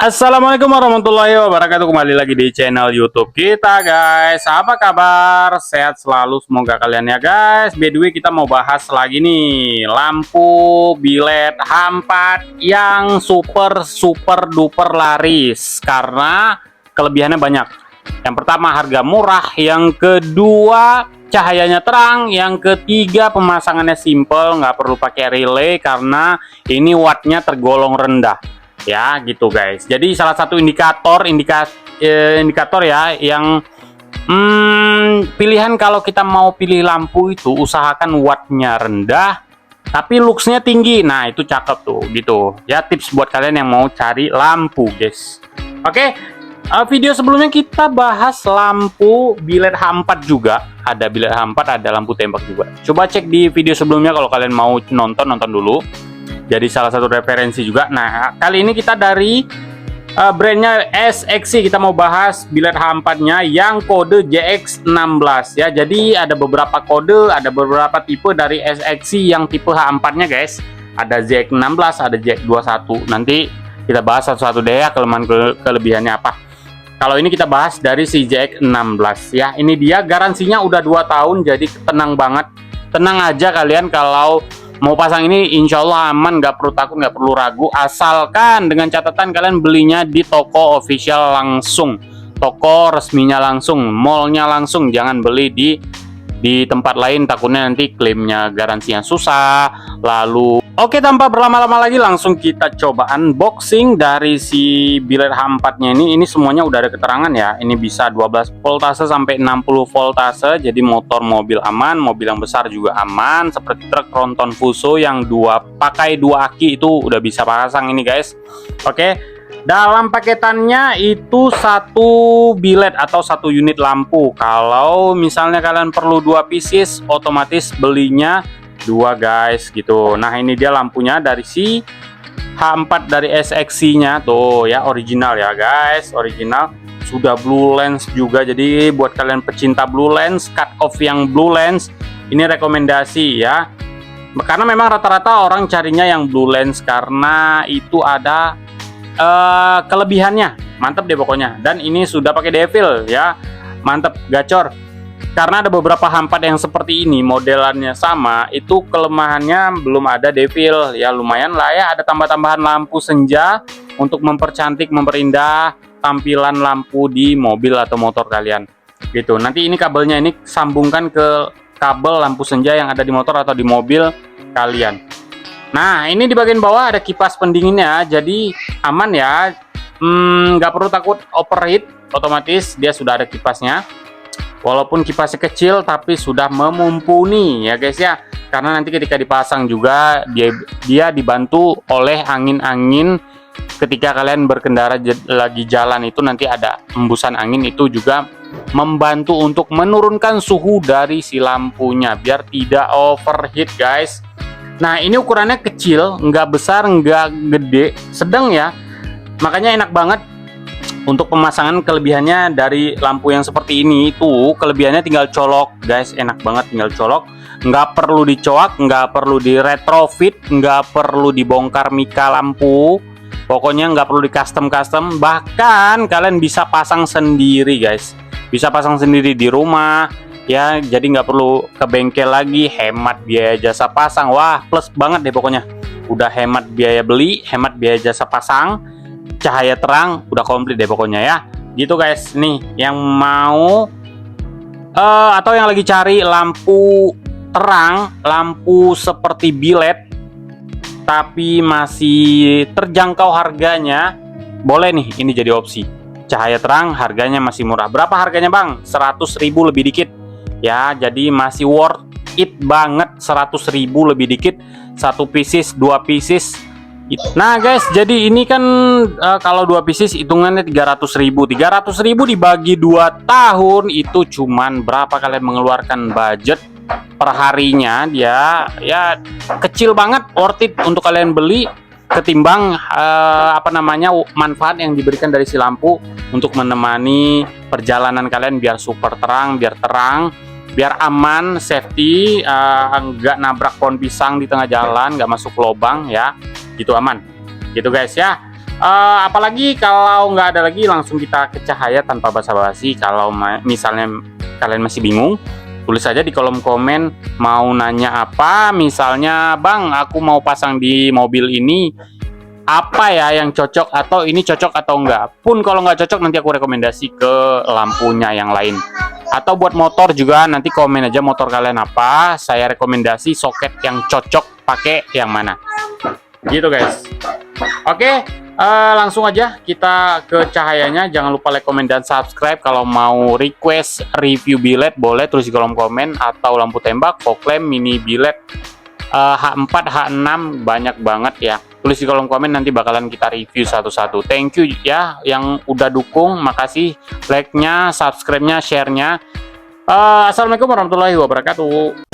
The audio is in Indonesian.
Assalamualaikum warahmatullahi wabarakatuh. Kembali lagi di channel YouTube kita, guys. Apa kabar? Sehat selalu semoga kalian ya, guys. By the way, kita mau bahas lagi nih lampu bilet H4 yang super duper laris karena kelebihannya banyak. Yang pertama, harga murah. Yang kedua, cahayanya terang. Yang ketiga, pemasangannya simple, nggak perlu pakai relay karena ini wattnya tergolong rendah. Ya gitu, guys. Jadi salah satu indikator ya yang pilihan kalau kita mau pilih lampu itu usahakan wattnya rendah tapi looksnya tinggi. Nah itu cakep tuh gitu ya, tips buat kalian yang mau cari lampu, guys. Oke, video sebelumnya kita bahas lampu bilet H4 juga. Ada bilet H4, ada lampu tembak juga. Coba cek di video sebelumnya kalau kalian mau nonton dulu. Jadi salah satu referensi juga. Nah, kali ini kita dari brandnya SXC, kita mau bahas bilet H4-nya yang kode JX16 ya. Jadi ada beberapa kode, ada beberapa tipe dari SXC yang tipe H4-nya, guys. Ada JX16, ada JX21. Nanti kita bahas satu-satu deh ya, kelebihannya apa. Kalau ini kita bahas dari si JX16 ya. Ini dia garansinya udah 2 tahun, jadi tenang banget. Tenang aja kalian kalau mau pasang ini, insya Allah aman, nggak perlu takut, nggak perlu ragu, asalkan dengan catatan kalian belinya di toko official langsung, toko resminya langsung, mallnya langsung, jangan beli di tempat lain, takutnya nanti klaimnya garansinya susah. Lalu oke, tanpa berlama-lama lagi langsung kita coba unboxing dari si bilet H4-nya ini. Ini semuanya udah ada keterangan ya. Ini bisa 12 voltase sampai 60 voltase. Jadi motor mobil aman, mobil yang besar juga aman. Seperti truk tronton Fuso yang pakai 2 aki itu udah bisa pasang ini, guys. Oke. Dalam paketannya itu 1 bilet atau 1 unit lampu. Kalau misalnya kalian perlu 2 pieces, otomatis belinya 2, guys gitu. Nah ini dia lampunya dari si H4 dari SXC-nya tuh ya, original ya, guys, original. Sudah blue lens juga. Jadi buat kalian pecinta blue lens, cut off yang blue lens, ini rekomendasi ya. Karena memang rata-rata orang carinya yang blue lens karena itu ada kelebihannya. Mantep deh pokoknya. Dan ini sudah pakai devil ya. Mantep, gacor. Karena ada beberapa H4 yang seperti ini, modelannya sama, itu kelemahannya belum ada devil ya. Lumayan lah ya, ada tambah-tambahan lampu senja untuk mempercantik, memperindah tampilan lampu di mobil atau motor kalian gitu. Nanti ini kabelnya ini sambungkan ke kabel lampu senja yang ada di motor atau di mobil kalian. Nah ini di bagian bawah ada kipas pendinginnya, jadi aman ya, nggak perlu takut overheat, otomatis dia sudah ada kipasnya. Walaupun kipasnya kecil tapi sudah memumpuni ya, guys ya. Karena nanti ketika dipasang juga dia dibantu oleh angin-angin ketika kalian berkendara lagi jalan, itu nanti ada embusan angin, itu juga membantu untuk menurunkan suhu dari si lampunya biar tidak overheat, guys. Nah ini ukurannya kecil, nggak besar, nggak gede, sedang ya. Makanya enak banget untuk pemasangan. Kelebihannya dari lampu yang seperti ini itu kelebihannya tinggal colok, guys. Enak banget, tinggal colok, nggak perlu dicoak, nggak perlu di retrofit, nggak perlu dibongkar mika lampu. Pokoknya nggak perlu di custom. Bahkan kalian bisa pasang sendiri, guys. Bisa pasang sendiri di rumah ya, jadi nggak perlu ke bengkel lagi, hemat biaya jasa pasang. Wah plus banget deh pokoknya. Udah hemat biaya beli, hemat biaya jasa pasang, cahaya terang, udah komplit deh pokoknya ya gitu, guys. Nih yang mau atau yang lagi cari lampu terang, lampu seperti bilet tapi masih terjangkau harganya, boleh nih ini jadi opsi. Cahaya terang, harganya masih murah. Berapa harganya, Bang? 100.000 lebih dikit ya, jadi masih worth it banget. 100.000 lebih dikit, 1 pieces, 2 pieces. Nah guys, jadi ini kan kalau 2 pieces hitungannya 300.000. 300.000 dibagi 2 tahun itu cuman berapa kalian mengeluarkan budget per harinya? Dia ya kecil banget, worth it untuk kalian beli ketimbang manfaat yang diberikan dari si lampu untuk menemani perjalanan kalian biar super terang, biar terang, biar aman, safety, nggak nabrak pohon pisang di tengah jalan, nggak masuk lubang ya, gitu, aman gitu, guys ya. Apalagi kalau nggak ada lagi, langsung kita ke cahaya tanpa basa-basi. Kalau misalnya kalian masih bingung, tulis aja di kolom komen mau nanya apa. Misalnya, Bang, aku mau pasang di mobil ini, apa ya yang cocok, atau ini cocok atau enggak. Pun kalau nggak cocok, nanti aku rekomendasi ke lampunya yang lain. Atau buat motor juga, nanti komen aja motor kalian apa, saya rekomendasi soket yang cocok pakai yang mana. Gitu guys. Oke, langsung aja kita ke cahayanya. Jangan lupa like, komen, dan subscribe. Kalau mau request review biled, boleh tulis di kolom komen. Atau lampu tembak, fog lamp, mini biled, H4, H6, banyak banget ya. Tulis di kolom komen, nanti bakalan kita review satu-satu. Thank you ya yang udah dukung. Makasih like-nya, subscribe-nya, share-nya. Assalamualaikum warahmatullahi wabarakatuh.